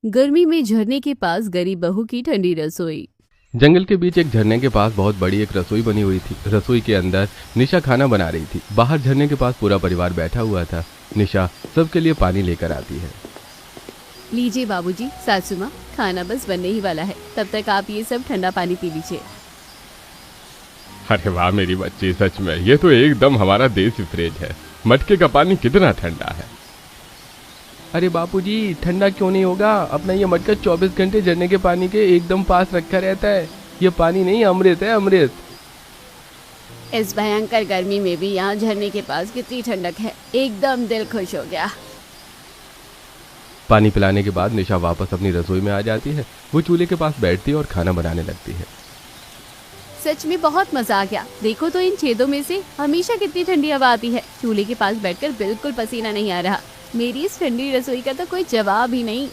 गर्मी में झरने के पास गरीब बहू की ठंडी रसोई। जंगल के बीच एक झरने के पास बहुत बड़ी एक रसोई बनी हुई थी। रसोई के अंदर निशा खाना बना रही थी। बाहर झरने के पास पूरा परिवार बैठा हुआ था। निशा सबके लिए पानी लेकर आती है। लीजिए बाबूजी, सासू माँ, खाना बस बनने ही वाला है, तब तक आप ये सब ठंडा पानी पी लीजिए। अरे वाह मेरी बच्ची, सच में ये तो एकदम हमारा देसी फ्रिज है। मटके का पानी कितना ठंडा है। अरे बापूजी, ठंडा क्यों नहीं होगा? अपना ये मटका 24 घंटे झरने के पानी के एकदम पास रखा रहता है। ये पानी नहीं, अमृत है, अमृत। इस भयंकर गर्मी में भी यहाँ झरने के पास कितनी ठंडक है, एकदम दिल खुश हो गया। पानी पिलाने के बाद निशा वापस अपनी रसोई में आ जाती है। वो चूल्हे के पास बैठती है और खाना बनाने लगती है। सच में बहुत मजा आ गया। देखो तो इन छेदों में से हमेशा कितनी ठंडी हवा आती है। चूल्हे के पास बैठकर बिल्कुल पसीना नहीं आ रहा। मेरी इस ठंडी रसोई का तो कोई जवाब ही नहीं।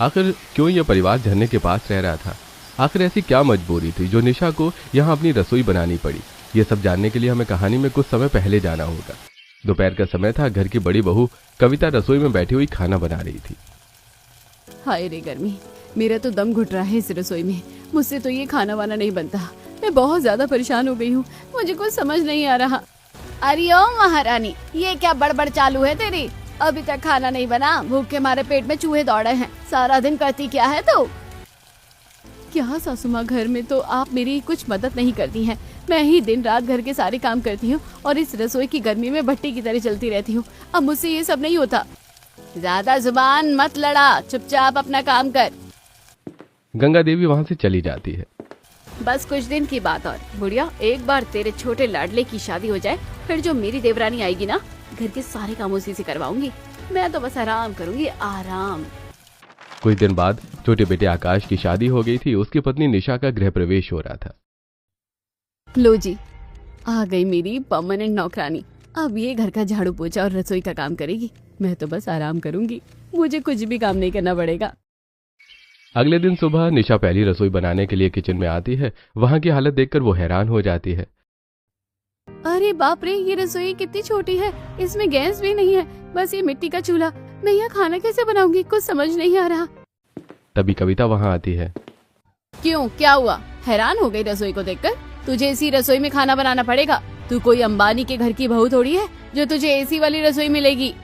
आखिर क्यों यह परिवार झरने के पास रह रहा था? आखिर ऐसी क्या मजबूरी थी जो निशा को यहाँ अपनी रसोई बनानी पड़ी? ये सब जानने के लिए हमें कहानी में कुछ समय पहले जाना होगा। दोपहर का समय था। घर की बड़ी बहू कविता रसोई में बैठी हुई खाना बना रही थी। हाय रे गर्मी, मेरा तो दम घुट रहा है इस रसोई में। मुझसे तो ये खाना वाना नहीं बनता। मैं बहुत ज्यादा परेशान हो गई हूँ। मुझे कुछ समझ नहीं आ रहा। अरे ओ महारानी, ये क्या बड़बड़ चालू है तेरी? अभी तक खाना नहीं बना? भूख के मारे पेट में चूहे दौड़े हैं। सारा दिन करती क्या है तू? क्या सासू माँ, घर में तो आप मेरी कुछ मदद नहीं करती हैं। मैं ही दिन रात घर के सारे काम करती हूँ और इस रसोई की गर्मी में भट्टी की तरह चलती रहती हूँ। अब मुझसे ये सब नहीं होता। ज्यादा जुबान मत लड़ा, चुपचाप अपना काम कर। गंगा देवी वहाँ से चली जाती है। बस कुछ दिन की बात और बुढ़िया, एक बार तेरे छोटे लाडले की शादी हो जाए, फिर जो मेरी देवरानी आएगी ना, घर के सारे काम उसी से करवाऊंगी। मैं तो बस आराम करूंगी, आराम। कुछ दिन बाद छोटे बेटे आकाश की शादी हो गई थी। उसकी पत्नी निशा का गृह प्रवेश हो रहा था। लो जी, आ गई मेरी परमानेंट नौकरानी। अब ये घर का झाड़ू पोछा और रसोई का काम करेगी। मैं तो बस आराम करूंगी। मुझे कुछ भी काम नहीं करना पड़ेगा। अगले दिन सुबह निशा पहली रसोई बनाने के लिए किचन में आती है। वहाँ की हालत देखकर वो हैरान हो जाती है। अरे बाप रे, ये रसोई कितनी छोटी है। इसमें गैस भी नहीं है, बस ये मिट्टी का चूल्हा। मैं यहाँ खाना कैसे बनाऊंगी? कुछ समझ नहीं आ रहा। तभी कविता वहाँ आती है। क्यों, क्या हुआ? हैरान हो गई रसोई को देखकर? तुझे इसी रसोई में खाना बनाना पड़ेगा। तू कोई अंबानी के घर की बहू थोड़ी है जो तुझे एसी वाली रसोई मिलेगी।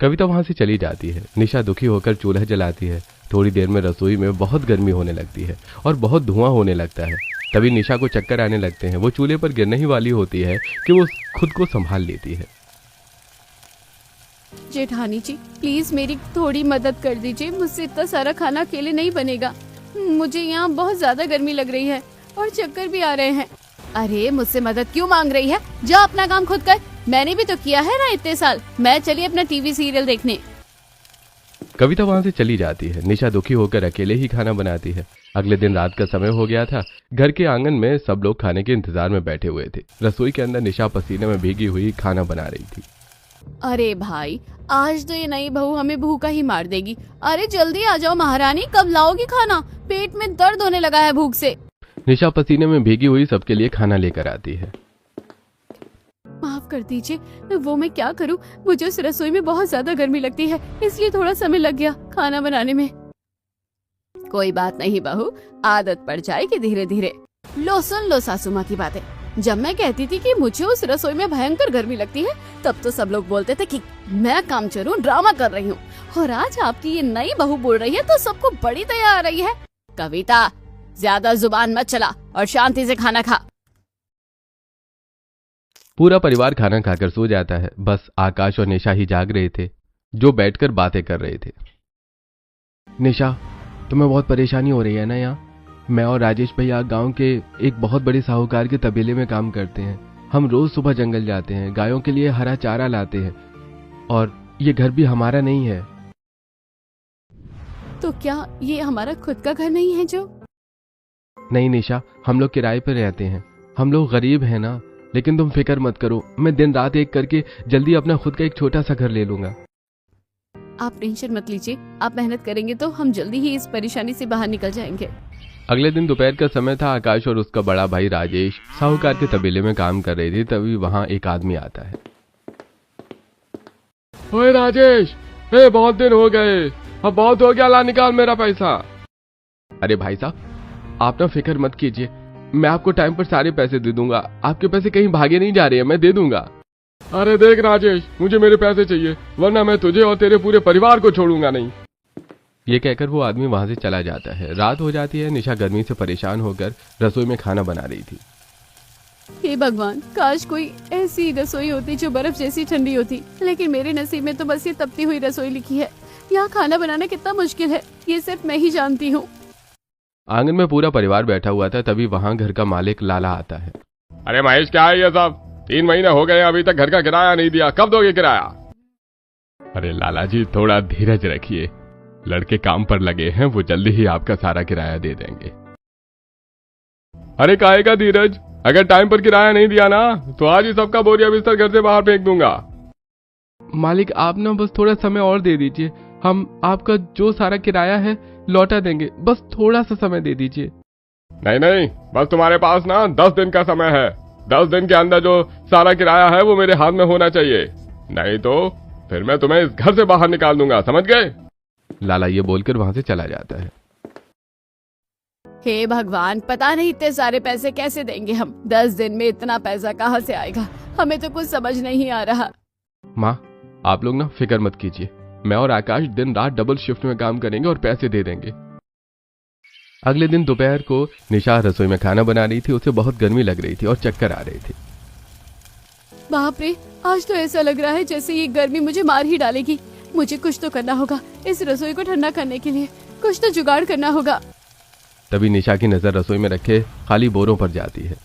कविता वहाँ से चली जाती है। निशा दुखी होकर चूल्हा जलाती है। थोड़ी देर में रसोई में बहुत गर्मी होने लगती है और बहुत धुआं होने लगता है। तभी निशा को चक्कर आने लगते हैं। वो चूल्हे पर गिरने ही वाली होती है कि वो खुद को संभाल लेती है। जेठानी जी, प्लीज मेरी थोड़ी मदद कर दीजिए। मुझसे इतना सारा खाना अकेले नहीं बनेगा। मुझे यहाँ बहुत ज्यादा गर्मी लग रही है और चक्कर भी आ रहे हैं। अरे मुझसे मदद क्यों मांग रही है? जा अपना काम खुद कर। मैंने भी तो किया है ना इतने साल। मैं चलिए अपना टीवी सीरियल देखने। कविता वहाँ से चली जाती है। निशा दुखी होकर अकेले ही खाना बनाती है। अगले दिन रात का समय हो गया था। घर के आंगन में सब लोग खाने के इंतजार में बैठे हुए थे। रसोई के अंदर निशा पसीने में भीगी हुई खाना बना रही थी। अरे भाई, आज तो ये नई बहू हमें भूखा ही मार देगी। अरे जल्दी आ जाओ महारानी, कब लाओगी खाना? पेट में दर्द होने लगा है भूख से। निशा पसीने में भीगी हुई सबके लिए खाना लेकर आती है। माफ कर दीजिए, वो मैं क्या करूं? मुझे उस रसोई में बहुत ज्यादा गर्मी लगती है, इसलिए थोड़ा समय लग गया खाना बनाने में। कोई बात नहीं बहू, आदत पड़ जाएगी धीरे धीरे। लो सुन लो सासू माँ की बातें। जब मैं कहती थी कि मुझे उस रसोई में भयंकर गर्मी लगती है, तब तो सब लोग बोलते थे कि मैं कामचोर हूँ, ड्रामा कर रही हूँ। और आज आपकी ये नई बहू बोल रही है तो सबको बड़ी दया आ रही है। कविता, ज्यादा जुबान मत चला और शांति से खाना खा। पूरा परिवार खाना खाकर सो जाता है। बस आकाश और निशा ही जाग रहे थे, जो बैठकर बातें कर रहे थे। निशा, तुम्हें बहुत परेशानी हो रही है ना? यहाँ मैं और राजेश भैया गांव के एक बहुत बड़े साहूकार के तबेले में काम करते हैं। हम रोज सुबह जंगल जाते हैं, गायों के लिए हरा चारा लाते हैं, और ये घर भी हमारा नहीं है। तो क्या ये हमारा खुद का घर नहीं है? जो नहीं निशा, हम लोग किराए पर रहते हैं। हम लोग गरीब हैं ना, लेकिन तुम फिक्र मत करो। मैं दिन रात एक करके जल्दी अपना खुद का एक छोटा सा घर ले लूंगा। आप टेंशन मत लीजिए। आप मेहनत करेंगे तो हम जल्दी ही इस परेशानी से बाहर निकल जाएंगे। अगले दिन दोपहर का समय था। आकाश और उसका बड़ा भाई राजेश साहूकार के तबेले में काम कर रहे थे। तभी वहाँ एक आदमी आता है। ओए राजेश, बहुत दिन हो गए, अब बहुत हो गया, ला निकाल मेरा पैसा। अरे भाई साहब आप ना फिक्र मत कीजिए, मैं आपको टाइम पर सारे पैसे दे दूंगा, आपके पैसे कहीं भागे नहीं जा रहे हैं, मैं दे दूंगा। अरे देख राजेश, मुझे मेरे पैसे चाहिए, वरना मैं तुझे और तेरे पूरे परिवार को छोड़ूंगा नहीं। ये कहकर वो आदमी वहां से चला जाता है। रात हो जाती है। निशा गर्मी से परेशान होकर रसोई में खाना बना रही थी। हे भगवान, काश कोई ऐसी रसोई होती जो बर्फ जैसी ठंडी होती, लेकिन मेरे नसीब में तो बस ये तपती हुई रसोई लिखी है। यहाँ खाना बनाना कितना मुश्किल है, ये सिर्फ मैं ही जानती हूँ। आंगन में पूरा परिवार बैठा हुआ था, तभी वहां घर का मालिक लाला आता है। अरे महेश, क्या है ये सब? 3 महीने हो गए, अभी तक घर का किराया नहीं दिया, कब दोगे किराया? अरे लाला जी, थोड़ा धीरज रखिए, लड़के काम पर लगे हैं, वो जल्दी ही आपका सारा किराया दे देंगे। अरे काहे का धीरज, अगर टाइम पर किराया नहीं दिया ना तो आज ही सबका बोरिया बिस्तर घर से बाहर फेंक दूंगा। मालिक आप ना बस थोड़ा समय और दे दीजिए, हम आपका जो सारा किराया है लौटा देंगे, बस थोड़ा सा समय दे दीजिए। नहीं नहीं, बस तुम्हारे पास ना 10 दिन का समय है, 10 दिन के अंदर जो सारा किराया है वो मेरे हाथ में होना चाहिए, नहीं तो फिर मैं तुम्हें इस घर से बाहर निकाल दूंगा, समझ गए? लाला ये बोलकर वहां से चला जाता है। हे भगवान, पता नहीं इतने सारे पैसे कैसे देंगे हम, 10 दिन में इतना पैसा कहाँ से आएगा, हमें तो कुछ समझ नहीं आ रहा। माँ आप लोग ना फिक्र मत कीजिए, मैं और आकाश दिन रात डबल शिफ्ट में काम करेंगे और पैसे दे देंगे। अगले दिन दोपहर को निशा रसोई में खाना बना रही थी। उसे बहुत गर्मी लग रही थी और चक्कर आ रहे थे। बाप रे, आज तो ऐसा लग रहा है जैसे ये गर्मी मुझे मार ही डालेगी। मुझे कुछ तो करना होगा, इस रसोई को ठंडा करने के लिए कुछ तो जुगाड़ करना होगा। तभी निशा की नजर रसोई में रखे खाली बोरों पर जाती है।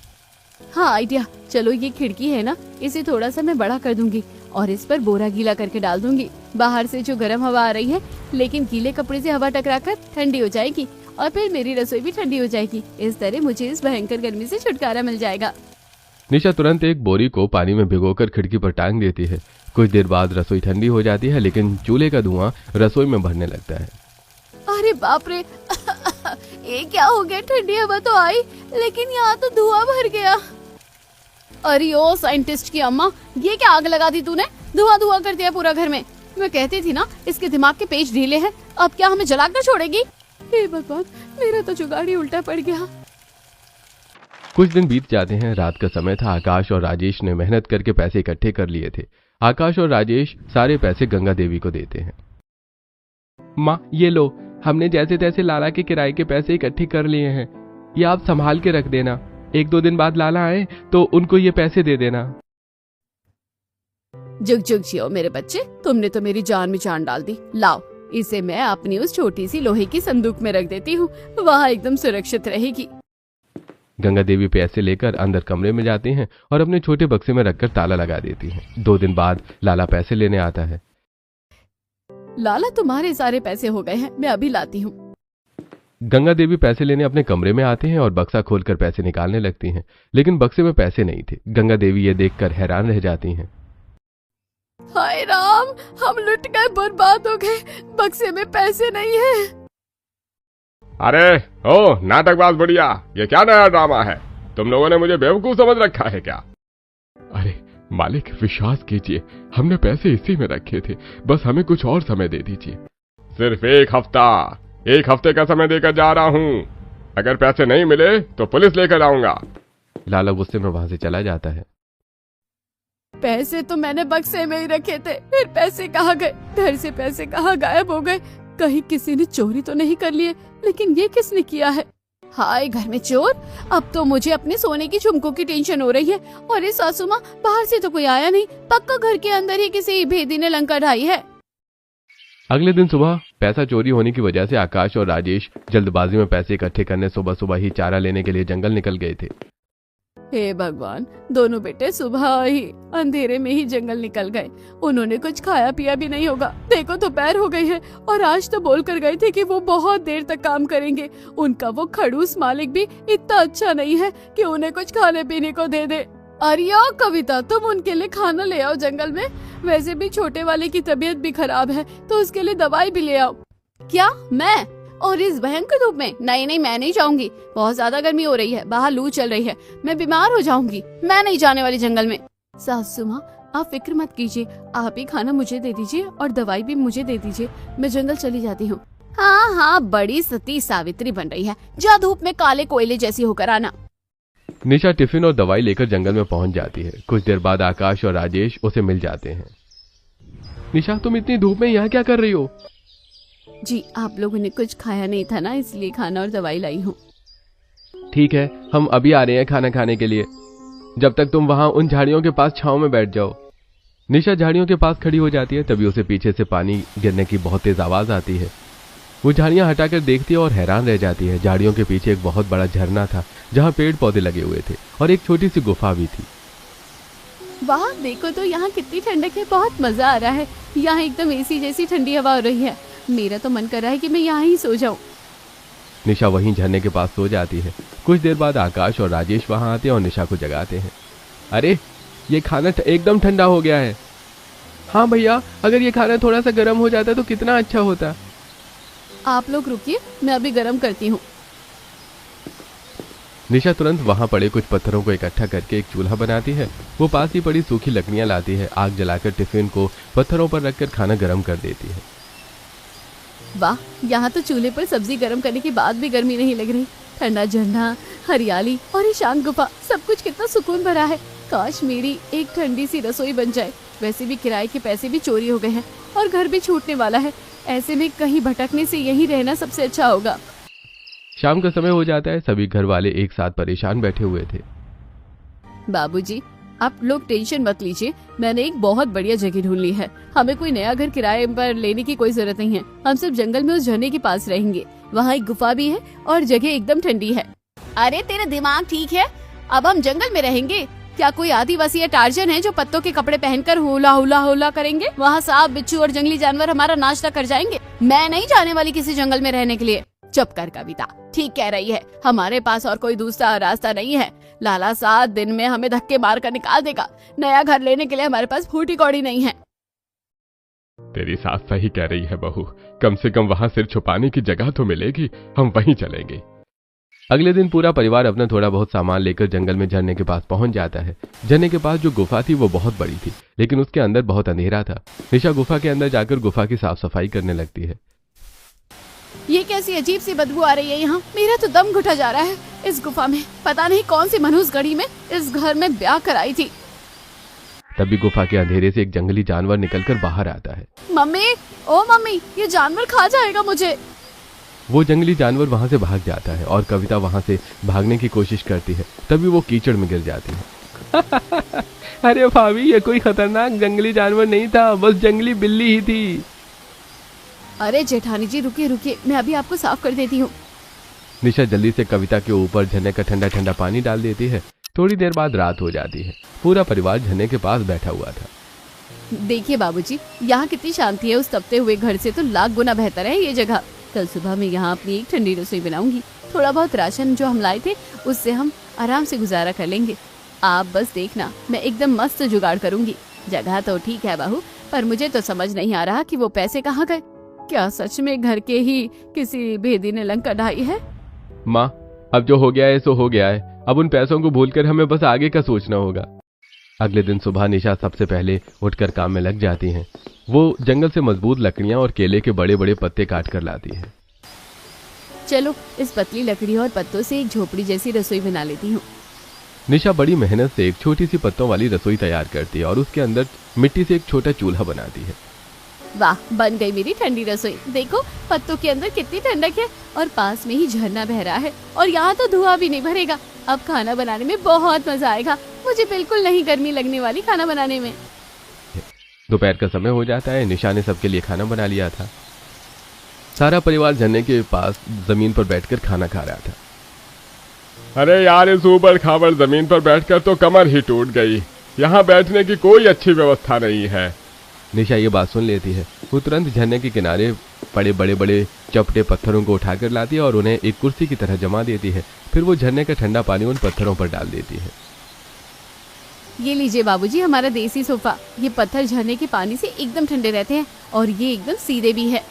हाँ आइडिया, चलो ये खिड़की है ना, इसे थोड़ा सा मैं बड़ा कर दूंगी और इस पर बोरा गीला करके डाल दूंगी। बाहर से जो गर्म हवा आ रही है, लेकिन गीले कपड़े से हवा टकराकर ठंडी हो जाएगी और फिर मेरी रसोई भी ठंडी हो जाएगी। इस तरह मुझे इस भयंकर गर्मी से छुटकारा मिल जाएगा। निशा तुरंत एक बोरी को पानी में भिगोकर खिड़की पर टांग देती है। कुछ देर बाद रसोई ठंडी हो जाती है, लेकिन चूल्हे का धुआं रसोई में भरने लगता है। अरे बाप रे, ये क्या हो गया? ठंडी हवा तो आई, लेकिन यहाँ तो धुआं भर गया। अरे ओ साइंटिस्ट की अम्मा, ये क्या आग लगा दी तूने? धुआं धुआं कर दिया पूरा घर में। मैं कहती थी ना इसके दिमाग के पेच ढीले हैं, अब क्या हमें जलाकर छोड़ेगी? हे भगवान, मेरा तो जुगाड़ ही उल्टा पड़ गया। कुछ दिन बीत जाते हैं। रात का समय था। आकाश और राजेश ने मेहनत करके पैसे इकट्ठे कर लिए थे। आकाश और राजेश सारे पैसे गंगा देवी को देते हैं। माँ ये लो, हमने जैसे तैसे लाला के किराए के पैसे इकट्ठे कर लिए हैं, ये आप संभाल के रख देना। 1-2 दिन बाद लाला आए तो उनको ये पैसे दे देना। जुग जुग जियो मेरे बच्चे, तुमने तो मेरी जान में जान डाल दी। लाओ, इसे मैं अपनी उस छोटी सी लोहे की संदूक में रख देती हूँ, वहाँ एकदम सुरक्षित रहेगी। गंगा देवी पैसे लेकर अंदर कमरे में जाती हैं और अपने छोटे बक्से में रखकर ताला लगा देती हैं। 2 दिन बाद लाला पैसे लेने आता है। लाला तुम्हारे सारे पैसे हो गए हैं, मैं अभी लाती हूँ। गंगा देवी पैसे लेने अपने कमरे में आते हैं और बक्सा खोलकर पैसे निकालने लगती हैं, लेकिन बक्से में पैसे नहीं थे। गंगा देवी ये देखकर हैरान रह जाती हैं। हाय राम, हम लुट गए, बर्बाद हो गए, बक्से में पैसे नहीं है। अरे ओ नाटकबाज बढ़िया, ये क्या नया ड्रामा है? तुम लोगों ने मुझे बेवकूफ समझ रखा है क्या? अरे मालिक विश्वास कीजिए, हमने पैसे इसी में रखे थे, बस हमें कुछ और समय दे दीजिए। सिर्फ 1 हफ्ता, 1 हफ्ते का समय देकर जा रहा हूँ। अगर पैसे नहीं मिले तो पुलिस लेकर आऊंगा। लाला गुस्से में वहां से चला जाता है। पैसे तो मैंने बक्से में ही रखे थे, फिर पैसे कहाँ गए? घर से पैसे कहाँ गायब हो गए? कहीं किसी ने चोरी तो नहीं कर लिए? लेकिन ये किसने किया है? हाय घर में चोर, अब तो मुझे अपने सोने की झुमकों की टेंशन हो रही है। और ये सासू माँ, बाहर से तो कोई आया नहीं, पक्का घर के अंदर ही किसी भेदी ने लंका ढाई है। अगले दिन सुबह पैसा चोरी होने की वजह से आकाश और राजेश जल्दबाजी में पैसे इकट्ठे करने सुबह सुबह ही चारा लेने के लिए जंगल निकल गए थे। हे भगवान, दोनों बेटे सुबह ही अंधेरे में ही जंगल निकल गए। उन्होंने कुछ खाया पिया भी नहीं होगा। देखो दोपहर हो गई है और आज तो बोल कर गए थे कि वो बहुत देर तक काम करेंगे। उनका वो खड़ूस मालिक भी इतना अच्छा नहीं है कि उन्हें कुछ खाने पीने को दे दे। अरे ओ कविता, तुम उनके लिए खाना ले आओ जंगल में। वैसे भी छोटे वाले की तबीयत भी खराब है, तो उसके लिए दवाई भी ले आओ। क्या मैं? और इस भयंकर धूप में? नहीं नहीं, मैं नहीं जाऊंगी, बहुत ज्यादा गर्मी हो रही है, बाहर लू चल रही है, मैं बीमार हो जाऊंगी। मैं नहीं जाने वाली जंगल में। सासू माँ, आप फिक्र मत कीजिए, आप ही खाना मुझे दे दीजिए और दवाई भी मुझे दे दीजिए, मैं जंगल चली जाती हूँ। हाँ हाँ, बड़ी सती सावित्री बन रही है, जा धूप में काले कोयले जैसी होकर आना। निशा टिफिन और दवाई लेकर जंगल में पहुंच जाती है। कुछ देर बाद आकाश और राजेश उसे मिल जाते हैं। निशा, तुम इतनी धूप में यहाँ क्या कर रही हो? जी, आप लोगों ने कुछ खाया नहीं था ना, इसलिए खाना और दवाई लाई हूँ। ठीक है, हम अभी आ रहे हैं खाना खाने के लिए। जब तक तुम वहां उन झाड़ियों के पास छांव में बैठ जाओ। निशा झाड़ियों के पास खड़ी हो जाती है। तभी उसे पीछे से पानी गिरने की बहुत तेज आवाज आती है। वो झाड़ियां हटाकर देखती है और हैरान रह जाती है। झाड़ियों के पीछे एक बहुत बड़ा झरना था जहां पेड़ पौधे लगे हुए थे और एक छोटी सी गुफा भी थी। वाह, देखो तो यहाँ कितनी ठंडक है, बहुत मजा आ रहा है। यहाँ एकदम एसी जैसी ठंडी हवा हो रही है। मेरा तो मन कर रहा है कि मैं यहाँ ही सो जाऊं। निशा वहीं झरने के पास सो जाती है। कुछ देर बाद आकाश और राजेश वहां आते हैं और निशा को जगाते हैं। अरे, ये खाना एकदम ठंडा हो गया है। हाँ भैया, अगर ये खाना थोड़ा सा गर्म हो जाता तो कितना अच्छा होता। आप लोग रुकिए, मैं अभी गर्म करती हूँ। निशा तुरंत वहां पड़े कुछ पत्थरों को इकट्ठा करके एक चूल्हा बनाती है। वो पास ही पड़ी सूखी लकड़ियां लाती है। आग जलाकर टिफिन को पत्थरों पर रखकर खाना गर्म कर देती है। वाह, यहाँ तो चूल्हे पर सब्जी गर्म करने के बाद भी गर्मी नहीं लग रही। ठंडा झरना, हरियाली और ये शांत गुफा, सब कुछ कितना सुकून भरा है। काश मेरी एक ठंडी सी रसोई बन जाए। वैसे भी किराए के पैसे भी चोरी हो गए हैं और घर भी छूटने वाला है। ऐसे में कहीं भटकने से यहीं रहना सबसे अच्छा होगा। शाम का समय हो जाता है। सभी घर वाले एक साथ परेशान बैठे हुए थे। बाबूजी, आप लोग टेंशन मत लीजिए, मैंने एक बहुत बढ़िया जगह ढूंढ ली है। हमें कोई नया घर किराए पर लेने की कोई जरूरत नहीं है। हम सब जंगल में उस झरने के पास रहेंगे। वहाँ एक गुफा भी है और जगह एकदम ठंडी है। अरे, तेरा दिमाग ठीक है? अब हम जंगल में रहेंगे? क्या कोई आदिवासी या टार्जन है जो पत्तों के कपड़े पहनकर होला होला होला करेंगे? वहाँ सांप, बिच्छू और जंगली जानवर हमारा नाश्ता कर जाएंगे। मैं नहीं जाने वाली किसी जंगल में रहने के लिए। चुप कर कविता, ठीक कह रही है। हमारे पास और कोई दूसरा रास्ता नहीं है। लाला 7 दिन में हमें धक्के मार कर निकाल देगा। नया घर लेने के लिए हमारे पास फूटी कौड़ी नहीं है। तेरी सास सही कह रही है बहू, कम से कम वहां सिर छुपाने की जगह तो मिलेगी। हम वहीं चलेंगे। अगले दिन पूरा परिवार अपना थोड़ा बहुत सामान लेकर जंगल में झरने के पास पहुंच जाता है। झरने के पास जो गुफा थी वो बहुत बड़ी थी, लेकिन उसके अंदर बहुत अंधेरा था। निशा गुफा के अंदर जाकर गुफा की साफ सफाई करने लगती है। ये कैसी अजीब सी बदबू आ रही है यहाँ। मेरा तो दम घुटा जा रहा है। इस गुफा में पता नहीं कौन सी मनहूस घड़ी में इस घर में ब्याह कराई थी। तभी गुफा के अंधेरे से एक जंगली जानवर निकलकर बाहर आता है। मम्मी, ओ मम्मी, ये जानवर खा जाएगा मुझे। वो जंगली जानवर वहां से भाग जाता है और कविता वहां से भागने की कोशिश करती है। तभी वो कीचड़ में गिर जाती है। अरे भाभी, ये कोई खतरनाक जंगली जानवर नहीं था, बस जंगली बिल्ली ही थी। अरे जेठानी जी, रुकिए रुकिए, मैं अभी आपको साफ कर देती हूँ। निशा जल्दी से कविता के ऊपर झरने का ठंडा ठंडा पानी डाल देती है। थोड़ी देर बाद रात हो जाती है। पूरा परिवार झरने के पास बैठा हुआ था। देखिए बाबूजी, यहाँ कितनी शांति है। उस तपते हुए घर से तो लाख गुना बेहतर है ये जगह। कल सुबह मैं यहाँ अपनी एक ठंडी रसोई बनाऊंगी। थोड़ा बहुत राशन जो हम लाए थे उससे हम आराम से गुजारा कर लेंगे। आप बस देखना, मैं एकदम मस्त जुगाड़ करूंगी। जगह तो ठीक है बहू, पर मुझे तो समझ नहीं आ रहा कि वो पैसे कहाँ गए। क्या सच में घर के ही किसी भेदी ने लंका ढाई है? माँ, अब जो हो गया है सो हो गया है। अब उन पैसों को भूलकर हमें बस आगे का सोचना होगा। अगले दिन सुबह निशा सबसे पहले उठकर काम में लग जाती हैं। वो जंगल से मजबूत लकड़ियां और केले के बड़े बड़े पत्ते काट कर लाती है। चलो, इस पतली लकड़ी और पत्तों से एक झोपड़ी जैसी रसोई बना लेती हूँ। निशा बड़ी मेहनत से एक छोटी सी पत्तों वाली रसोई तैयार करती है और उसके अंदर मिट्टी से एक छोटा चूल्हा बनाती है। वाह, बन गई मेरी ठंडी रसोई। देखो, पत्तों के अंदर कितनी ठंडक है और पास में ही झरना बह रहा है और यहाँ तो धुआं भी नहीं भरेगा। अब खाना बनाने में बहुत मजा आएगा। मुझे बिल्कुल नहीं गर्मी लगने वाली खाना बनाने में। दोपहर का समय हो जाता है। निशा ने सबके लिए खाना बना लिया था। सारा परिवार झरने के पास जमीन पर बैठकर खाना खा रहा था। अरे यार, इस ऊबड़ खाबड़ जमीन पर बैठकर तो कमर ही टूट गई। यहाँ बैठने की कोई अच्छी व्यवस्था नहीं है। निशा ये बात सुन लेती है। वो तुरंत झरने के किनारे पड़े बड़े बड़े चपटे पत्थरों को उठाकर लाती है और उन्हें एक कुर्सी की तरह जमा देती है। फिर वो झरने का ठंडा पानी उन पत्थरों पर डाल देती है। ये लीजिए बाबूजी, हमारा देसी सोफा। ये पत्थर झरने के पानी से एकदम ठंडे रहते हैं और ये एकदम सीधे भी है।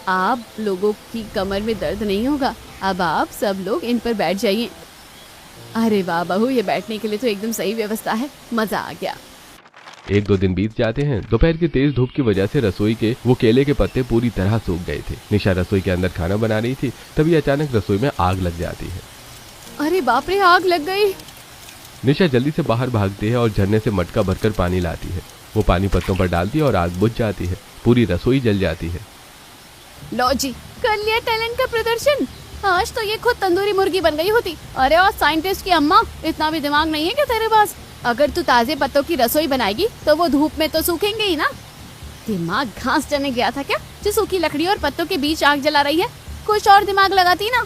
आप लोगों की कमर में दर्द नहीं होगा। अब आप सब लोग इन पर बैठ जाइए। अरे वाह बहू, ये बैठने के लिए तो एकदम सही व्यवस्था है। मजा आ गया। एक दो दिन बीत जाते हैं। दोपहर की तेज धूप की वजह से रसोई के वो केले के पत्ते पूरी तरह सूख गए थे। निशा रसोई के अंदर खाना बना रही थी, तभी अचानक रसोई में आग लग जाती है। अरे बाप रे, आग लग गई। निशा जल्दी से बाहर भागती है और झरने से मटका भरकर पानी लाती है। वो पानी पत्तों पर डालती है और आग बुझ जाती है। पूरी रसोई जल जाती है। लो जी, कर लिया टैलेंट का प्रदर्शन। आज तो ये खुद तंदूरी मुर्गी बन गई होती। अरे और साइंटिस्ट की अम्मा, इतना भी दिमाग नहीं है क्या तेरे पास? अगर तू ताजे पत्तों की रसोई बनाएगी तो वो धूप में तो सूखेंगे ही ना। दिमाग घास चने गया था क्या, जो सूखी लकड़ी और पत्तों के बीच आग जला रही है? कुछ और दिमाग लगाती ना।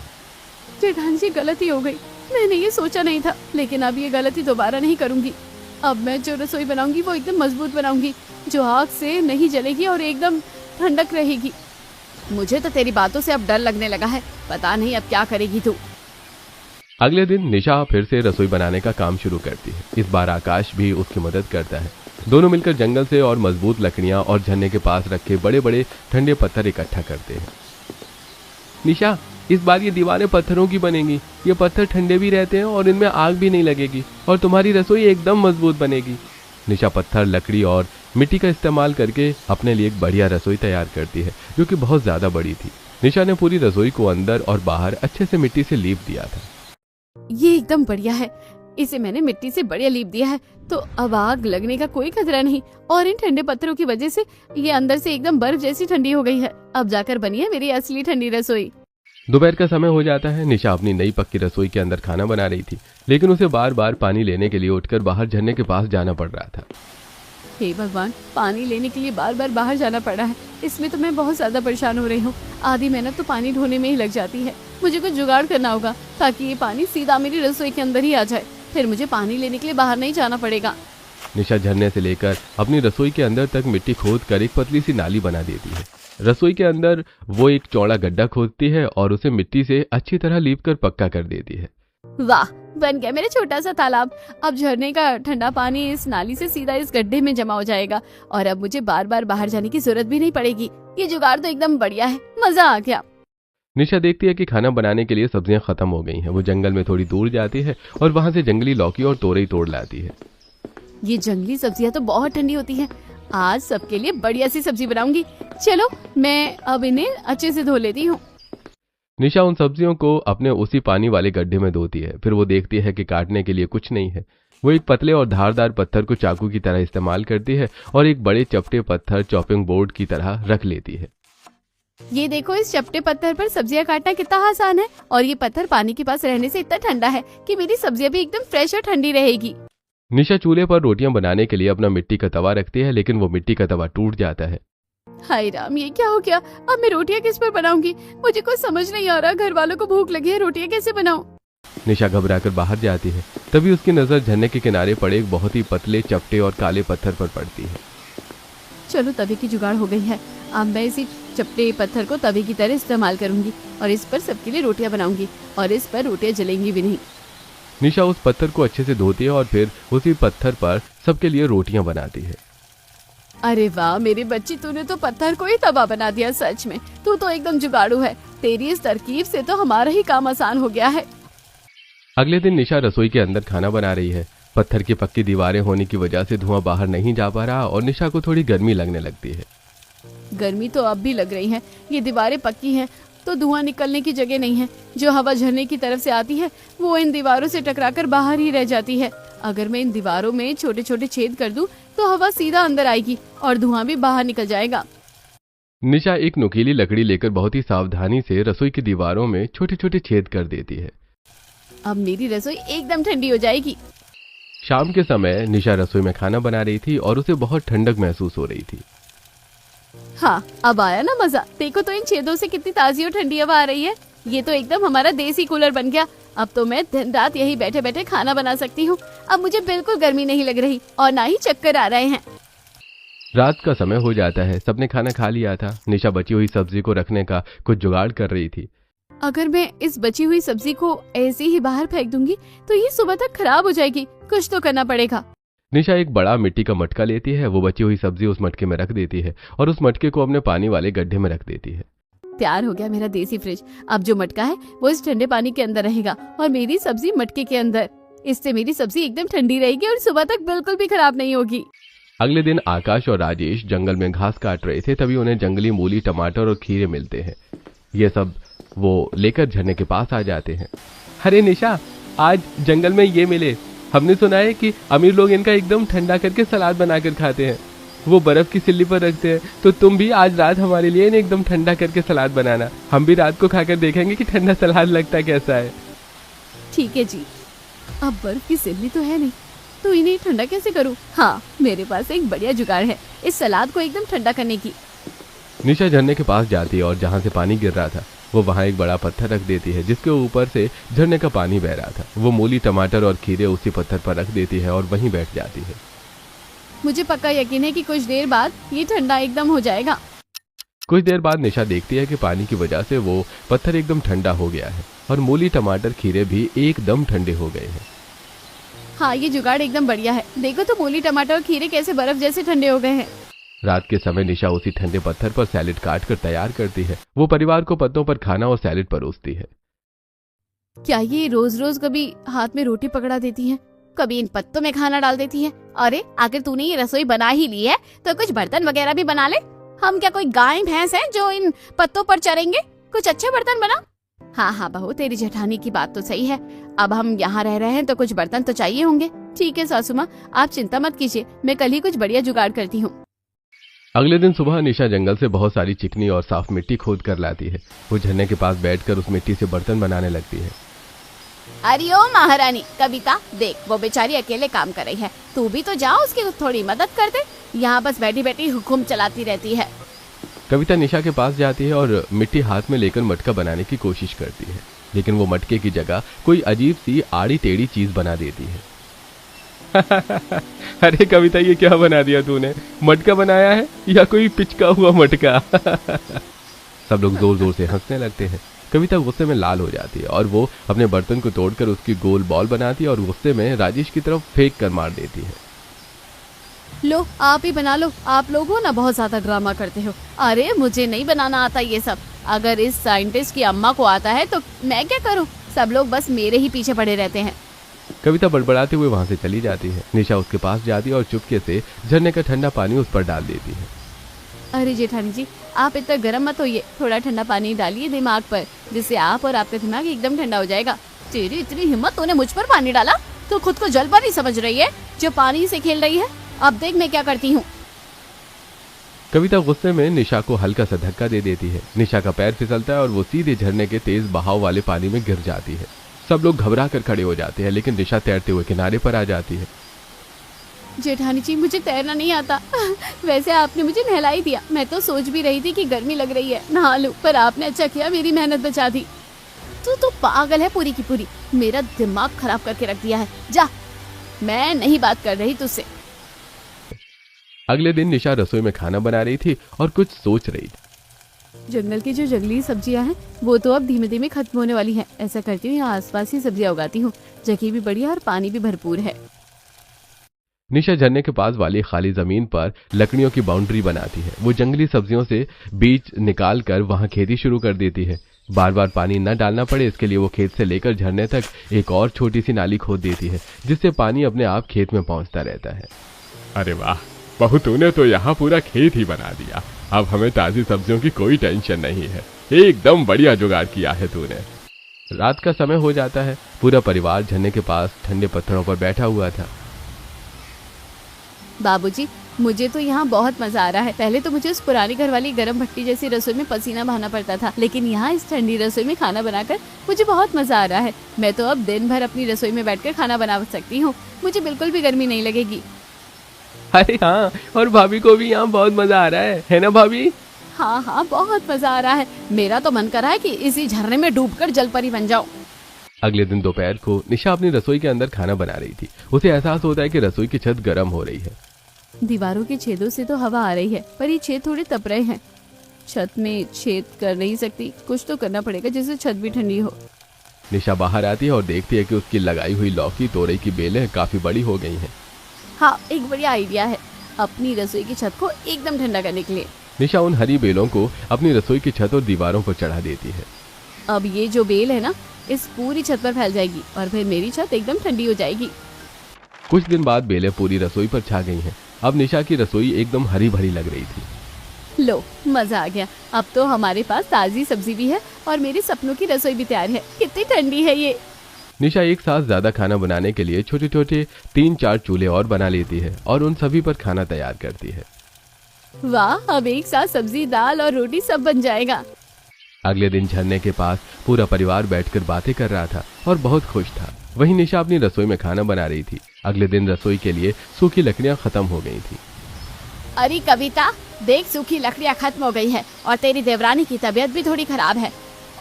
जेठानी जी, गलती हो गई, मैंने ये सोचा नहीं था, लेकिन अब ये गलती दोबारा नहीं करूंगी। अब मैं जो रसोई बनाऊंगी वो एकदम मजबूत बनाऊंगी, जो आग से नहीं जलेगी और एकदम ठंडक रहेगी। मुझे तो तेरी बातों से अब डर लगने लगा है, पता नहीं अब क्या करेगी तू। अगले दिन निशा फिर से रसोई बनाने का काम शुरू करती है। इस बार आकाश भी उसकी मदद करता है। दोनों मिलकर जंगल से और मजबूत लकड़ियां और झरने के पास रखे बड़े बड़े ठंडे पत्थर इकट्ठा करते हैं। निशा, इस बार ये दीवारें पत्थरों की बनेंगी। ये पत्थर ठंडे भी रहते हैं और इनमें आग भी नहीं लगेगी और तुम्हारी रसोई एकदम मजबूत बनेगी। निशा पत्थर, लकड़ी और मिट्टी का इस्तेमाल करके अपने लिए एक बढ़िया रसोई तैयार करती है, जो कि बहुत ज्यादा बड़ी थी। निशा ने पूरी रसोई को अंदर और बाहर अच्छे से मिट्टी से लीप दिया था। ये एकदम बढ़िया है, इसे मैंने मिट्टी से बढ़िया लीप दिया है, तो अब आग लगने का कोई खतरा नहीं। और इन ठंडे पत्थरों की वजह से ये अंदर से एकदम बर्फ जैसी ठंडी हो गई है। अब जाकर बनी है मेरी असली ठंडी रसोई। दोपहर का समय हो जाता है। निशा अपनी नई पक्की रसोई के अंदर खाना बना रही थी, लेकिन उसे बार बार पानी लेने के लिए उठकर बाहर झरने के पास जाना पड़ रहा था। हे भगवान, पानी लेने के लिए बार बार बाहर जाना पड़ा है। इसमें तो मैं बहुत ज्यादा परेशान हो रही हूँ। आधी मेहनत तो पानी ढोने में ही लग जाती है। मुझे कुछ जुगाड़ करना होगा ताकि ये पानी सीधा मेरी रसोई के अंदर ही आ जाए, फिर मुझे पानी लेने के लिए बाहर नहीं जाना पड़ेगा। निशा झरने से लेकर अपनी रसोई के अंदर तक मिट्टी खोद कर एक पतली सी नाली बना देती है। रसोई के अंदर वो एक चौड़ा गड्ढा खोदती है और उसे मिट्टी से अच्छी तरह लीप कर पक्का कर देती है। वाह, बन गया मेरा छोटा सा तालाब। अब झरने का ठंडा पानी इस नाली से सीधा इस गड्ढे में जमा हो जाएगा और अब मुझे बार बार बाहर जाने की जरूरत भी नहीं पड़ेगी। ये जुगाड़ तो एकदम बढ़िया है, मजा आ गया। निशा देखती है कि खाना बनाने के लिए सब्जियां खत्म हो गई हैं। वो जंगल में थोड़ी दूर जाती है और वहां से जंगली लौकी और तोरई तोड़ लाती है। ये जंगली सब्जियां तो बहुत ठंडी होती हैं। आज सबके लिए बढ़िया सी सब्जी बनाऊंगी। चलो, मैं अब इन्हें अच्छे से धो लेती हूँ। निशा उन सब्जियों को अपने उसी पानी वाले गड्ढे में धोती है। फिर वो देखती है कि काटने के लिए कुछ नहीं है। वो एक पतले और धारदार पत्थर को चाकू की तरह इस्तेमाल करती है और एक बड़े चपटे पत्थर चॉपिंग बोर्ड की तरह रख लेती है। ये देखो, इस चपटे पत्थर पर सब्जियां काटना कितना आसान है और ये पत्थर पानी के पास रहने से इतना ठंडा है कि मेरी सब्जियां भी एकदम फ्रेश और ठंडी रहेगी। निशा चूल्हे पर रोटियां बनाने के लिए अपना मिट्टी का तवा रखती है, लेकिन वो मिट्टी का तवा टूट जाता है। हाय राम, ये क्या हो गया? अब मैं रोटियां किस पर बनाऊंगी? मुझे कुछ समझ नहीं आ रहा। घर वालों को भूख लगी है, रोटियां कैसे बनाऊं? निशा घबराकर बाहर जाती है। तभी उसकी नजर झरने के किनारे पड़े एक बहुत ही पतले, चपटे और काले पत्थर पर पड़ती है। चलो, तवे की जुगाड़ हो गई है। अब मैं इसी चपटे पत्थर को तवे की तरह इस्तेमाल करूंगी और इस पर सबके लिए रोटियां बनाऊंगी और इस पर रोटियां जलेंगी भी नहीं। निशा उस पत्थर को अच्छे से धोती है और फिर उसी पत्थर पर सबके लिए रोटियां बनाती है। अरे वाह मेरे बच्ची, तूने तो पत्थर को ही तवा बना दिया। सच में तू तो एकदम जुगाड़ू है। तेरी इस तरकीब से तो हमारा ही काम आसान हो गया है। अगले दिन निशा रसोई के अंदर खाना बना रही है। पत्थर की पक्की दीवारें होने की वजह से धुआं बाहर नहीं जा पा रहा और निशा को थोड़ी गर्मी लगने लगती है। गर्मी तो अब भी लग रही है। ये दीवारें पक्की हैं तो धुआं निकलने की जगह नहीं है। जो हवा झरने की तरफ से आती है वो इन दीवारों से टकराकर बाहर ही रह जाती है। अगर मैं इन दीवारों में छोटे छोटे छेद कर दूं तो हवा सीधा अंदर आएगी और धुआं भी बाहर निकल जाएगा। निशा एक नुकीली लकड़ी लेकर बहुत ही सावधानी से रसोई की दीवारों में छोटे छोटे छेद कर देती है। अब मेरी रसोई एकदम ठंडी हो जाएगी। शाम के समय निशा रसोई में खाना बना रही थी और उसे बहुत ठंडक महसूस हो रही थी। हाँ, अब आया ना मजा। देखो तो इन छेदों से कितनी ताजी और ठंडी हवा आ रही है। ये तो एकदम हमारा देसी कूलर बन गया। अब तो मैं दिन रात यही बैठे बैठे खाना बना सकती हूँ। अब मुझे बिल्कुल गर्मी नहीं लग रही और ना ही चक्कर आ रहे हैं। रात का समय हो जाता है। सबने खाना खा लिया था। निशा बची हुई सब्जी को रखने का कुछ जुगाड़ कर रही थी। अगर मैं इस बची हुई सब्जी को ऐसे ही बाहर फेंक दूंगी तो ये सुबह तक खराब हो जाएगी। कुछ तो करना पड़ेगा। निशा एक बड़ा मिट्टी का मटका लेती है। वो बची हुई सब्जी उस मटके में रख देती है और उस मटके को अपने पानी वाले गड्ढे में रख देती है। तैयार हो गया मेरा देसी फ्रिज। अब जो मटका है वो इस ठंडे पानी के अंदर रहेगा और मेरी सब्जी मटके के अंदर। इससे मेरी सब्जी एकदम ठंडी रहेगी और सुबह तक बिल्कुल भी खराब नहीं होगी। अगले दिन आकाश और राजेश जंगल में घास काट रहे थे, तभी उन्हें जंगली मूली, टमाटर और खीरे मिलते हैं। ये सब वो लेकर झरने के पास आ जाते हैं। अरे निशा, आज जंगल में ये मिले। हमने सुना है कि अमीर लोग इनका एकदम ठंडा करके सलाद बनाकर खाते हैं। वो बर्फ की सिल्ली पर रखते हैं, तो तुम भी आज रात हमारे लिए इन्हें एकदम ठंडा करके सलाद बनाना। हम भी रात को खाकर देखेंगे कि ठंडा सलाद लगता कैसा है। ठीक है जी। अब बर्फ की सिल्ली तो है नहीं, तो इन्हें ठंडा कैसे करूं? हाँ, मेरे पास एक बढ़िया जुगाड़ है इस सलाद को एकदम ठंडा करने की। निशा झरने के पास जाती है और जहां से पानी गिर रहा था वो वहां एक बड़ा पत्थर रख देती है, जिसके ऊपर से झरने का पानी बह रहा था। वो मूली, टमाटर और खीरे उसी पत्थर पर रख देती है और वहीं बैठ जाती है। मुझे पक्का यकीन है कि कुछ देर बाद ये ठंडा एकदम हो जाएगा। कुछ देर बाद निशा देखती है कि पानी की वजह से वो पत्थर एकदम ठंडा हो गया है और मूली, टमाटर, खीरे भी एकदम ठंडे हो गए हैं। हाँ, ये जुगाड़ एकदम बढ़िया है। देखो तो मूली, टमाटर और खीरे कैसे बर्फ जैसे ठंडे हो गए हैं। रात के समय निशा उसी ठंडे पत्थर पर सैलेड काट कर तैयार करती है। वो परिवार को पत्तों पर खाना और सैलेड परोसती है। क्या ये रोज रोज कभी हाथ में रोटी पकड़ा देती है, कभी इन पत्तों में खाना डाल देती है? अरे आखिर तूने ये रसोई बना ही ली है तो कुछ बर्तन वगैरह भी बना ले। हम क्या कोई गाय भैंस हैं जो इन पत्तों पर चरेंगे? कुछ अच्छे बर्तन बना। हाँ हाँ बहू, तेरी जेठानी की बात तो सही है। अब हम यहाँ रह रहे हैं तो कुछ बर्तन तो चाहिए होंगे। ठीक है सासू माँ, आप चिंता मत कीजिए, मैं कल ही कुछ बढ़िया जुगाड़ करती हूँ। अगले दिन सुबह निशा जंगल से बहुत सारी चिकनी और साफ मिट्टी खोद कर लाती है। वो झरने के पास बैठकर उस मिट्टी से बर्तन बनाने लगती है। अरे ओ महारानी, कविता देख, वो बेचारी अकेले काम कर रही है, तू भी तो जाओ उसकी थोड़ी मदद कर दे। यहाँ बस बैठी बैठी हुक्म चलाती रहती है। कविता निशा के पास जाती है और मिट्टी हाथ में लेकर मटका बनाने की कोशिश करती है, लेकिन वो मटके की जगह कोई अजीब सी आड़ी टेढ़ी चीज बना देती है। अरे कविता, ये क्या बना दिया तूने? मटका बनाया है या कोई पिचका हुआ मटका? सब लोग जोर जोर से हंसने लगते हैं। कविता गुस्से में लाल हो जाती है और वो अपने बर्तन को तोड़कर उसकी गोल बॉल बनाती है और गुस्से में राजेश की तरफ फेंक कर मार देती है। लो, आप ही बना लो। आप लोग हो ना बहुत ज्यादा ड्रामा करते हो। अरे मुझे नहीं बनाना आता ये सब। अगर इस साइंटिस्ट की अम्मा को आता है तो मैं क्या करूं? सब लोग बस मेरे ही पीछे पड़े रहते हैं। कविता बड़बड़ाते हुए वहां से चली जाती है। निशा उसके पास जाती है और चुपके से झरने का ठंडा पानी उस पर डाल देती है। अरे जेठानी जी, आप इतना गर्म मत होइए, थोड़ा ठंडा पानी डालिए दिमाग पर, जिससे आप और आपका दिमाग एकदम ठंडा हो जाएगा। तेरी इतनी हिम्मत, तूने मुझ पर पानी डाला तो खुद को जल पर नहीं समझ रही है जो पानी से खेल रही है। अब देख मैं क्या करती हूँ। कविता गुस्से में निशा को हल्का सा धक्का दे देती है। निशा का पैर फिसलता है और वो सीधे झरने के तेज बहाव वाले पानी में गिर जाती है। सब लोग घबरा कर खड़े हो जाते हैं, लेकिन निशा तैरते हुए किनारे पर आ जाती है। जेठानी जी, मुझे तैरना नहीं आता। वैसे आपने मुझे नहला ही दिया। मैं तो सोच भी रही थी कि गर्मी लग रही है, नहा लूं, पर आपने अच्छा किया, मेरी मेहनत बचा दी। तू तो पागल है पूरी की पूरी, मेरा दिमाग खराब करके रख दिया है। जा, मैं नहीं बात कर रही तुझसे। अगले दिन निशा रसोई में खाना बना रही थी और कुछ सोच रही थी। जंगल की जो जंगली सब्जियां हैं वो तो अब धीमे धीमे खत्म होने वाली हैं। ऐसा करती हूँ यहाँ आसपास ही सब्जियां उगाती हूँ। जगह भी बढ़िया और पानी भी भरपूर है। निशा झरने के पास वाली खाली जमीन पर लकड़ियों की बाउंड्री बनाती है। वो जंगली सब्जियों से बीज निकाल कर वहां खेती शुरू कर देती है। बार बार पानी न डालना पड़े, इसके लिए वो खेत से लेकर झरने तक एक और छोटी सी नाली खोद देती है, जिससे पानी अपने आप खेत में पहुंचता रहता है। अरे वाह बहू, तूने तो यहाँ पूरा खेत ही बना दिया। अब हमें ताजी सब्जियों की कोई टेंशन नहीं है। एकदम बढ़िया जुगाड़ किया है तूने। रात का समय हो जाता है। पूरा परिवार झरने के पास ठंडे पत्थरों पर बैठा हुआ था। बाबूजी, मुझे तो यहाँ बहुत मजा आ रहा है। पहले तो मुझे उस पुरानी घर वाली गर्म भट्टी जैसी रसोई में पसीना बहाना पड़ता था, लेकिन यहाँ इस ठंडी रसोई में खाना बनाकर मुझे बहुत मजा आ रहा है। मैं तो अब दिन भर अपनी रसोई में बैठकर खाना बना सकती हूँ। मुझे बिल्कुल भी गर्मी नहीं लगेगी। अरे हाँ, और भाभी को भी यहाँ बहुत मजा आ रहा है ना भाभी? हाँ हाँ, बहुत मजा आ रहा है। मेरा तो मन कर रहा है कि इसी झरने में डूबकर जलपरी बन जाऊं। अगले दिन दोपहर को निशा अपनी रसोई के अंदर खाना बना रही थी। उसे एहसास होता है कि रसोई की छत गर्म हो रही है। दीवारों के छेदों से तो हवा आ रही है, पर ये छेद थोड़े तप रहे हैं। छत में छेद कर नहीं सकती, कुछ तो करना पड़ेगा जिससे छत भी ठंडी हो। निशा बाहर आती है और देखती है कि उसकी लगाई हुई लौकी, तोरई की बेलें काफी बड़ी हो गई हैं। हाँ, एक बढ़िया आइडिया है अपनी रसोई की छत को एकदम ठंडा करने के लिए। निशा उन हरी बेलों को अपनी रसोई की छत और दीवारों पर चढ़ा देती है। अब ये जो बेल है ना, इस पूरी छत पर फैल जाएगी और फिर मेरी छत एकदम ठंडी हो जाएगी। कुछ दिन बाद बेलें पूरी रसोई पर छा गई हैं। अब निशा की रसोई एकदम हरी भरी लग रही थी। लो, मजा आ गया। अब तो हमारे पास ताजी सब्जी भी है और मेरी सपनों की रसोई भी तैयार है। कितनी ठंडी है ये। निशा एक साथ ज्यादा खाना बनाने के लिए छोटे छोटे 3-4 चूल्हे और बना लेती है और उन सभी पर खाना तैयार करती है। वाह, अब एक साथ सब्जी, दाल और रोटी सब बन जाएगा। अगले दिन झरने के पास पूरा परिवार बैठकर बातें कर रहा था और बहुत खुश था। वहीं निशा अपनी रसोई में खाना बना रही थी। अगले दिन रसोई के लिए सूखी लकड़ियां खत्म हो गई थी। अरे कविता, देख सूखी लकड़ियां खत्म हो गई है और तेरी देवरानी की तबीयत भी थोड़ी खराब है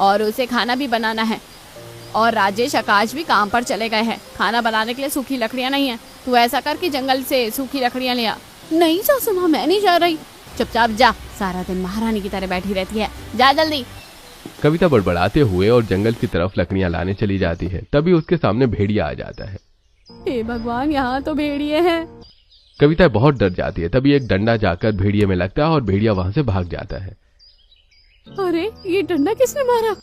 और उसे खाना भी बनाना है। और राजेश, आकाश भी काम पर चले गए हैं। खाना बनाने के लिए सूखी लकड़ियां नहीं है। तू ऐसा कर कि जंगल से सूखी लकड़ियां ले आ। नहीं सासू माँ, मैं नहीं जा रही। चुपचाप जा, सारा दिन महारानी की तरह बैठी रहती है। जा जल्दी। कविता बड़बड़ाते हुए और जंगल की तरफ लकड़ियां लाने चली जाती है। तभी उसके सामने भेड़िया आ जाता है। हे भगवान, यहाँ तो भेड़िए हैं। कविता बहुत डर जाती है। तभी एक डंडा जाकर भेड़िए में लगता है और भेड़िया वहां से भाग जाता है। अरे, ये डंडा किसने मारा?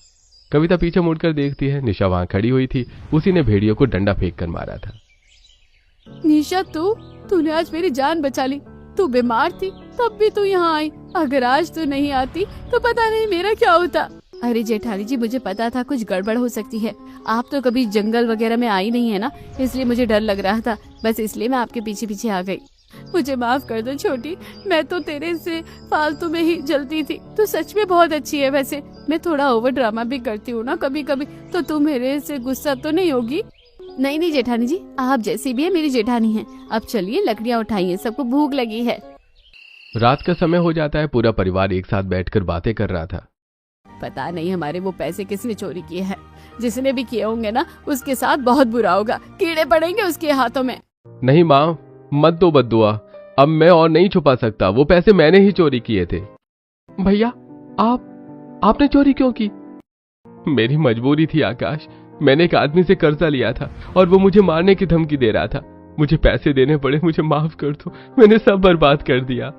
कविता पीछे मुड़कर देखती है। निशा वहां खड़ी हुई थी। उसी ने भेड़ियों को डंडा फेंक कर मारा था। निशा, तूने आज मेरी जान बचा ली। तू बीमार थी तब भी तू यहाँ आई। अगर आज तू नहीं आती तो पता नहीं मेरा क्या होता। अरे जेठानी जी, मुझे पता था कुछ गड़बड़ हो सकती है। आप तो कभी जंगल वगैरह में आई नहीं है ना, इसलिए मुझे डर लग रहा था। बस इसलिए मैं आपके पीछे पीछे आ गई। मुझे माफ कर दो छोटी, मैं तो तेरे से फालतू में ही जलती थी। तू सच में बहुत अच्छी है। वैसे मैं थोड़ा ओवर ड्रामा भी करती हूँ ना कभी कभी, तो तू मेरे से गुस्सा तो नहीं होगी? नहीं नहीं जेठानी जी, आप जैसी भी है मेरी जेठानी है। अब चलिए लकड़ियाँ उठाइए, सबको भूख लगी है। रात का समय हो जाता है। पूरा परिवार एक साथ बैठकर बातें कर रहा था। पता नहीं हमारे वो पैसे किसने चोरी किए हैं। जिसने भी किए होंगे ना, उसके साथ बहुत बुरा होगा। कीड़े पड़ेंगे उसके हाथों में। नहीं माँ, मत दो बद्दुआ। अब मैं और नहीं छुपा सकता। वो पैसे मैंने ही चोरी किए थे। भैया, आपने चोरी क्यों की? मेरी मजबूरी थी आकाश। मैंने एक आदमी से कर्जा लिया था और वो मुझे मारने की धमकी दे रहा था। मुझे पैसे देने पड़े। मुझे माफ कर दो। मैंने सब बर्बाद कर दिया।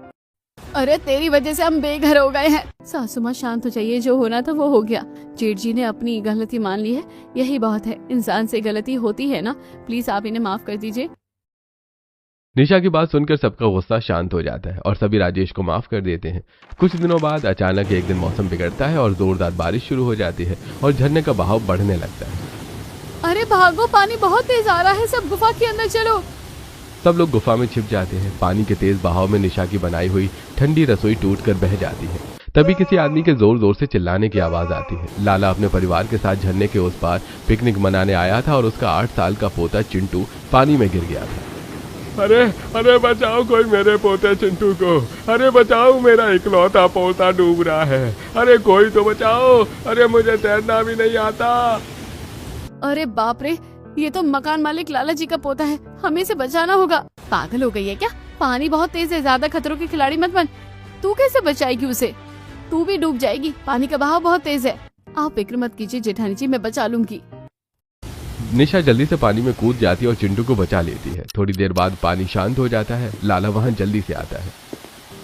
अरे तेरी वजह से हम बेघर हो गए हैं। सासू माँ शांत हो जाइए। जो होना था वो हो गया। जेठ जी ने अपनी गलती मान ली है, यही बहुत है। इंसान से गलती होती है ना। प्लीज आप इन्हें माफ कर दीजिए। निशा की बात सुनकर सबका गुस्सा शांत हो जाता है और सभी राजेश को माफ कर देते हैं। कुछ दिनों बाद अचानक एक दिन मौसम बिगड़ता है और जोरदार बारिश शुरू हो जाती है और झरने का बहाव बढ़ने लगता है। अरे भागो, पानी बहुत तेज आ रहा है। सब गुफा के अंदर चलो। सब लोग गुफा में छिप जाते हैं। पानी के तेज बहाव में निशा की बनाई हुई ठंडी रसोई टूटकर बह जाती है। तभी किसी आदमी के जोर जोर से चिल्लाने की आवाज आती है। लाला अपने परिवार के साथ झरने के उस पार पिकनिक मनाने आया था और उसका 8 साल का पोता चिंटू पानी में गिर गया था। अरे अरे बचाओ कोई मेरे पोते चिंटू को। अरे बचाओ, मेरा इकलौता पोता डूब रहा है। अरे कोई तो बचाओ। अरे मुझे तैरना भी नहीं आता। अरे बाप रे, ये तो मकान मालिक लाला जी का पोता है। हमें इसे बचाना होगा। पागल हो गई है क्या? पानी बहुत तेज है। ज्यादा खतरों के खिलाड़ी मत बन। तू कैसे बचाएगी उसे? तू भी डूब जाएगी। पानी का बहाव बहुत तेज है। आप फिक्र मत कीजिए जेठानी जी, मैं बचा लूंगी। निशा जल्दी से पानी में कूद जाती है और चिंटू को बचा लेती है। थोड़ी देर बाद पानी शांत हो जाता है। लाला वहां जल्दी से आता है।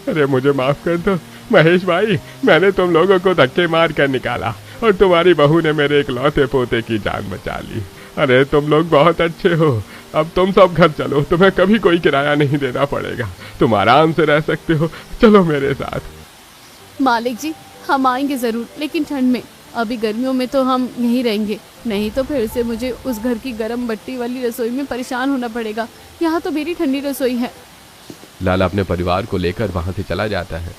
अरे मुझे माफ कर दो महेश भाई, मैंने तुम लोगों को धक्के मार कर निकाला और तुम्हारी बहू ने मेरे इकलौते पोते की जान बचा ली। अरे तुम लोग बहुत अच्छे हो। अब तुम सब घर चलो, तुम्हें कभी कोई किराया नहीं देना पड़ेगा। तुम आराम से रह सकते हो। चलो मेरे साथ। मालिक जी, हम आएंगे जरूर, लेकिन ठंड में। अभी गर्मियों में तो हम यहीं रहेंगे, नहीं तो फिर से मुझे उस घर की गर्म भट्टी वाली रसोई में परेशान होना पड़ेगा। यहाँ तो मेरी ठंडी रसोई है। लाला अपने परिवार को लेकर वहां से चला जाता है।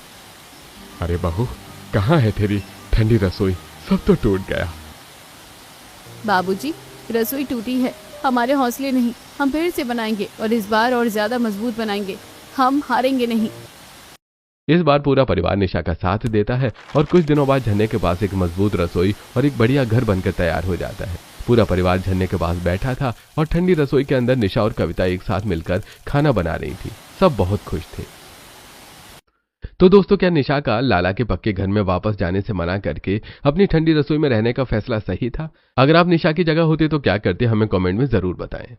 अरे बहू, कहाँ है तेरी ठंडी रसोई? सब तो टूट गया। बाबूजी, रसोई टूटी है, हमारे हौसले नहीं। हम फिर से बनाएंगे और इस बार और ज्यादा मजबूत बनाएंगे। हम हारेंगे नहीं। इस बार पूरा परिवार निशा का साथ देता है और कुछ दिनों बाद झरने के पास एक मजबूत रसोई और एक बढ़िया घर बनकर तैयार हो जाता है। पूरा परिवार झरने के पास बैठा था और ठंडी रसोई के अंदर निशा और कविता एक साथ मिलकर खाना बना रही थी। सब बहुत खुश थे। तो दोस्तों, क्या निशा का लाला के पक्के घर में वापस जाने से मना करके अपनी ठंडी रसोई में रहने का फैसला सही था? अगर आप निशा की जगह होते तो क्या करते, हमें कमेंट में जरूर बताएं।